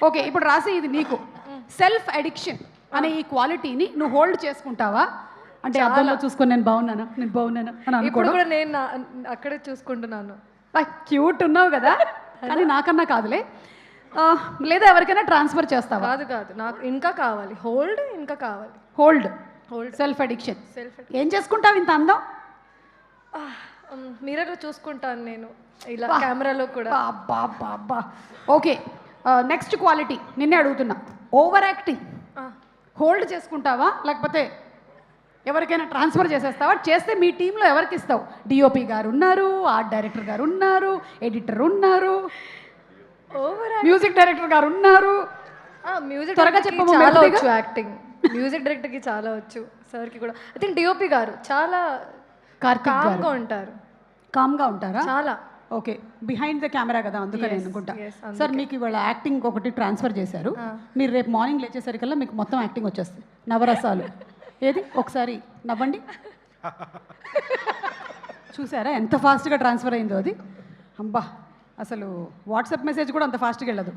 Okay, ఇప్పుడు రాసి ఇది నీకు. సెల్ఫ్ అడిక్షన్ అనే ఈ క్వాలిటీని నువ్వు హోల్డ్ చేసుకుంటావా? అంటే అద్దంలో చూసుకొని నేను బాగున్నాను అని ఇప్పుడు అనుకోవడం. కూడా నేను అక్కడే చూసుకుంటున్నాను. క్యూట్ ఉన్నావు కదా, కానీ నాకన్నా కాదులే. లేదా ఎవరికైనా ట్రాన్స్ఫర్ చేస్తావా? కాదు కాదు, నాకు ఇంకా కావాలి, హోల్డ్ ఇంకా కావాలి. Hold hold self addiction. Self ఏం చేసుకుంటావు ఇంత అందం? మిర్రర్లో చూసుకుంటాను నేను, ఇలా కెమెరాలో కూడా. అబ్బా అబ్బా అబ్బా. ఓకే, నెక్స్ట్ క్వాలిటీ నిన్నే అడుగుతున్నా. ఓవర్ యాక్టింగ్ హోల్డ్ చేసుకుంటావా, లేకపోతే ఎవరికైనా ట్రాన్స్ఫర్ చేసేస్తావా? చేస్తే మీ టీంలో ఎవరికి ఇస్తావు? డిఓపి గారు ఉన్నారు, ఆర్ట్ డైరెక్టర్ గారు ఉన్నారు, ఎడిటర్ ఉన్నారు, మ్యూజిక్ డైరెక్టర్ గారు ఉన్నారు. మ్యూజిక్ త్వరగా చెప్పమ్మా, చాలా మెల్లిగా. వచ్చు యాక్టింగ్. మ్యూజిక్ డైరెక్టర్కి చాలా వచ్చు, సార్కి కూడా. ఐ థింక్ డిఓపి గారు చాలా కార్తిక్ గారు కామ్గా ఉంటారు. కామ్గా ఉంటారా? చాలా. ఓకే, బిహైండ్ ద కెమెరా కదా, అందుకని అనుకుంటా. సార్ మీకు ఇవాళ యాక్టింగ్ ఒకటి ట్రాన్స్ఫర్ చేశారు. మీరు రేపు మార్నింగ్ లేచేసరికల్లా మీకు మొత్తం యాక్టింగ్ వచ్చేస్తుంది, నవరసాలు. ఏది ఒకసారి నవ్వండి. చూసారా ఎంత ఫాస్ట్గా ట్రాన్స్ఫర్ అయిందో అది? అబ్బా, అసలు వాట్సాప్ మెసేజ్ కూడా అంత ఫాస్ట్గా వెళ్ళదు.